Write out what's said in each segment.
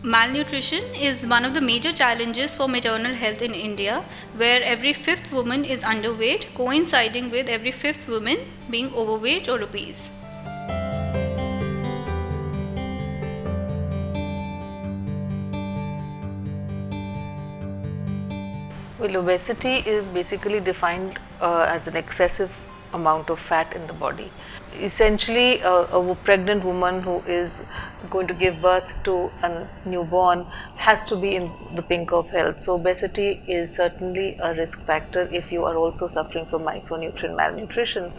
Malnutrition is one of the major challenges for maternal health in India, where every fifth woman is underweight, coinciding with every fifth woman being overweight or obese. Well, obesity is basically defined as an excessive amount of fat in the body. Essentially, a pregnant woman who is going to give birth to a newborn has to be in the pink of health. So, obesity is certainly a risk factor if you are also suffering from micronutrient malnutrition,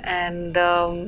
and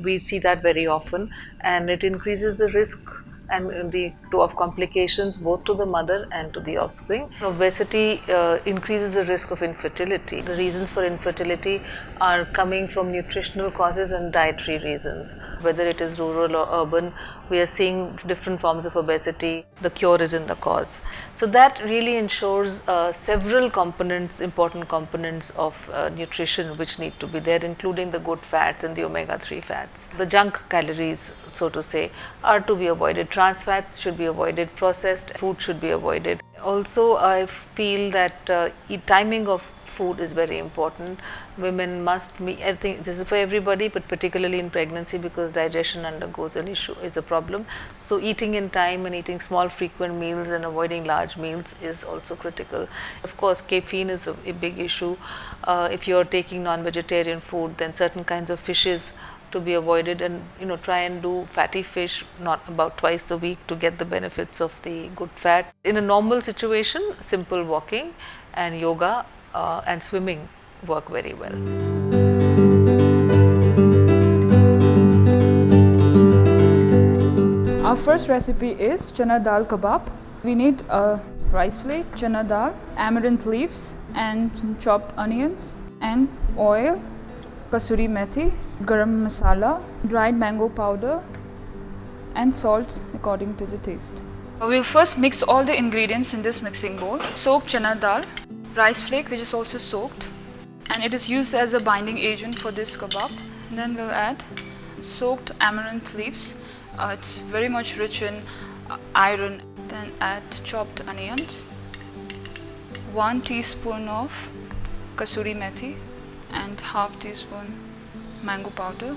we see that very often, and it increases the risk and of complications both to the mother and to the offspring. Obesity increases the risk of infertility. The reasons for infertility are coming from nutritional causes and dietary reasons. Whether it is rural or urban, we are seeing different forms of obesity. The cure is in the cause. So that really ensures several components, important components of nutrition which need to be there, including the good fats and the omega-3 fats. The junk calories, so to say, are to be avoided. Trans fats should be avoided, processed food should be avoided. Also, I feel that timing of food is very important. Women must meet, I think this is for everybody, but particularly in pregnancy because digestion undergoes an issue, is a problem. So eating in time and eating small frequent meals and avoiding large meals is also critical. Of course, caffeine is a big issue. If you are taking non-vegetarian food, then certain kinds of fishes to be avoided, and try and do fatty fish not about twice a week to get the benefits of the good fat. In a normal situation, simple walking and yoga and swimming work very well. Our first recipe is chana dal kebab. We need a rice flake, chana dal, amaranth leaves and some chopped onions and oil, kasuri methi, garam masala, dried mango powder and salt according to the taste. We'll first mix all the ingredients in this mixing bowl. Soaked chana dal, rice flake which is also soaked, and it is used as a binding agent for this kebab. And then we'll add soaked amaranth leaves. It's very much rich in iron. Then add chopped onions, 1 teaspoon of kasuri methi and half teaspoon mango powder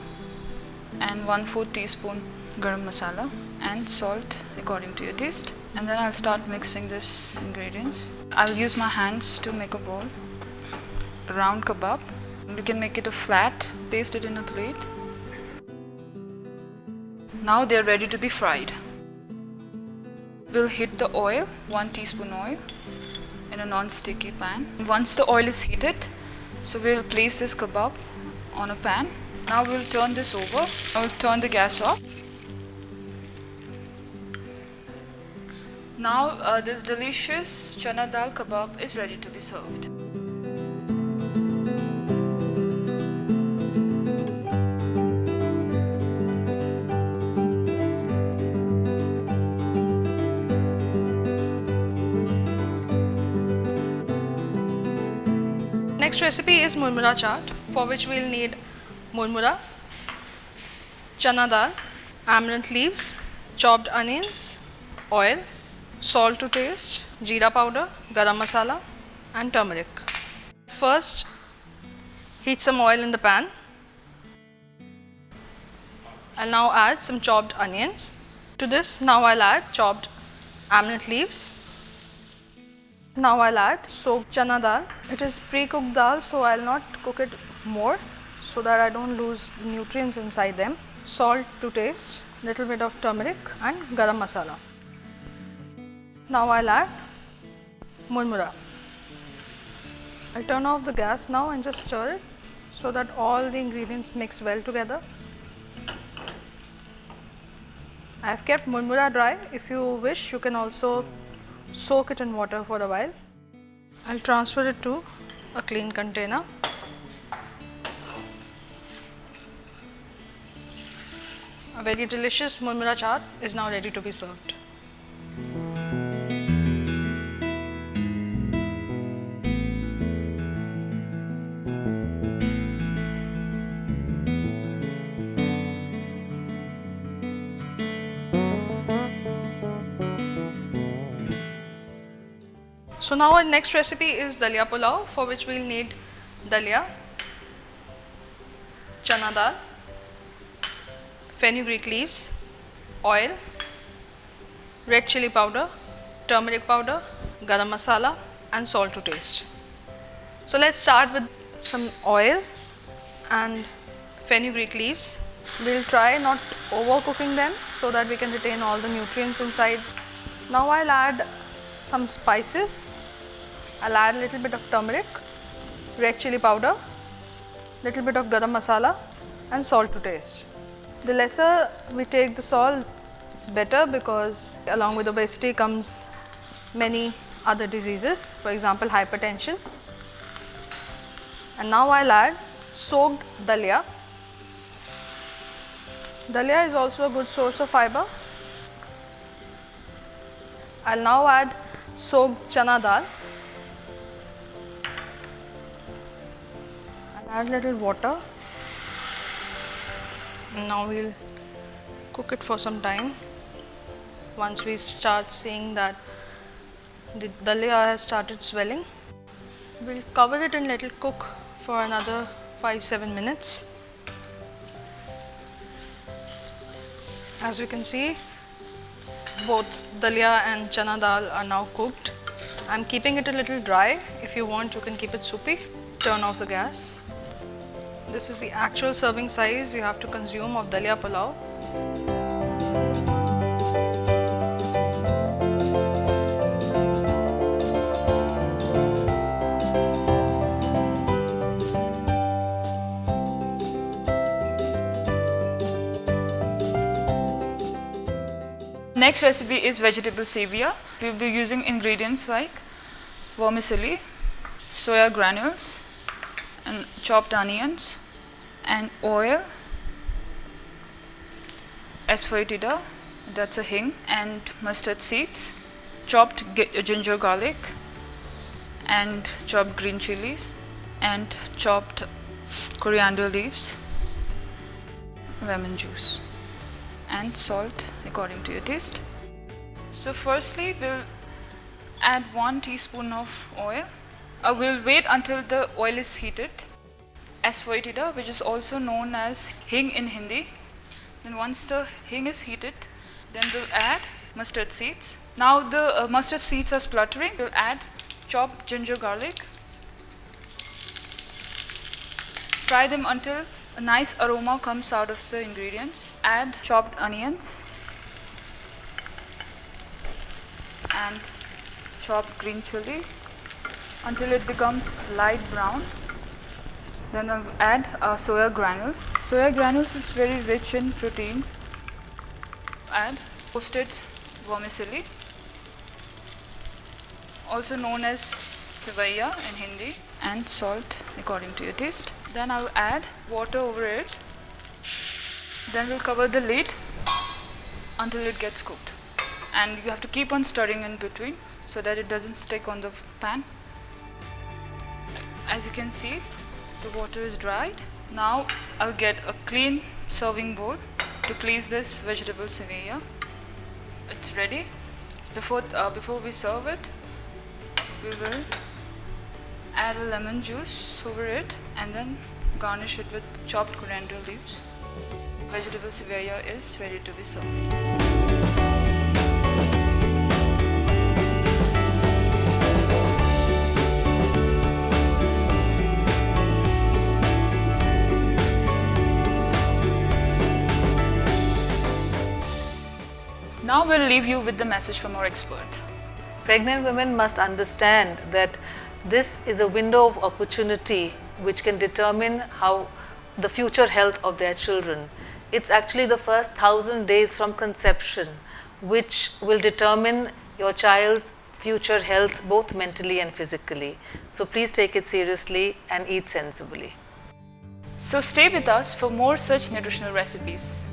and 1/4 teaspoon garam masala and salt according to your taste. And then I'll start mixing these ingredients. I'll use my hands to make a ball, a round kebab. You can make it a flat, paste it in a plate. Now they're ready to be fried. We'll heat the oil, 1 teaspoon oil in a non-sticky pan. Once the oil is heated, so we'll place this kebab on a pan. Now we'll turn this over. I'll turn the gas off. Now this delicious chana dal kebab is ready to be served. Next recipe is Murmura chaat, for which we'll need murmura, chana dal, amaranth leaves, chopped onions, oil, salt to taste, jeera powder, garam masala and turmeric. First, heat some oil in the pan. I'll now add some chopped onions. To this, now I'll add chopped amaranth leaves. Now I'll add soaked chana dal. It is pre-cooked dal, so I'll not cook it more so that I don't lose nutrients inside them. Salt to taste, little bit of turmeric and garam masala. Now I'll add murmura. I'll turn off the gas now and just stir it so that all the ingredients mix well together. I have kept murmura dry. If you wish, you can also soak it in water for a while. I'll transfer it to a clean container. A very delicious murmura chaat is now ready to be served. So now our next recipe is Daliya pulao, for which we will need Daliya, Chana dal, fenugreek leaves, oil, red chili powder, turmeric powder, garam masala and salt to taste. So let's start with some oil and fenugreek leaves. We'll try not overcooking them so that we can retain all the nutrients inside. Now I'll add some spices. I'll add a little bit of turmeric, red chili powder, little bit of garam masala and salt to taste. The lesser we take the salt, it's better, because along with obesity comes many other diseases, for example hypertension. And now I'll add soaked Daliya. Daliya is also a good source of fiber. I'll now add soaked Chana dal. I'll add little water. Now we'll cook it for some time. Once we start seeing that the Daliya has started swelling, we'll cover it and let it cook for another 5-7 minutes. As you can see, both Daliya and Chana dal are now cooked. I'm keeping it a little dry. If you want, you can keep it soupy. Turn off the gas. This is the actual serving size you have to consume of Daliya pulao. Next recipe is vegetable sevaiyan. We will be using ingredients like vermicelli, soya granules, and chopped onions, and oil, asafoetida, that's a hing, and mustard seeds, chopped ginger garlic, and chopped green chilies, and chopped coriander leaves, lemon juice, and salt according to your taste. So firstly, we'll add 1 teaspoon of oil. We'll wait until the oil is heated. Asafoetida, which is also known as hing in Hindi. Then once the hing is heated, then we'll add mustard seeds. Now the mustard seeds are spluttering. We'll add chopped ginger garlic. Fry them until a nice aroma comes out of the ingredients. Add chopped onions and chopped green chili until it becomes light brown. Then I'll add soya granules. Soya granules is very rich in protein. Add roasted vermicelli, also known as sevaiyan in Hindi, and salt according to your taste. Then I'll add water over it. Then we'll cover the lid until it gets cooked. And you have to keep on stirring in between so that it doesn't stick on the pan. As you can see, the water is dried. Now I'll get a clean serving bowl to place this vegetable sevaiyan. It's ready. Before we serve it, we will add a lemon juice over it and then garnish it with chopped coriander leaves. Vegetable sevaiyan is ready to be served. Now we'll leave you with the message from our expert. Pregnant women must understand that this is a window of opportunity which can determine how the future health of their children. It's actually the first 1,000 days from conception which will determine your child's future health, both mentally and physically. So please take it seriously and eat sensibly. So stay with us for more such nutritional recipes.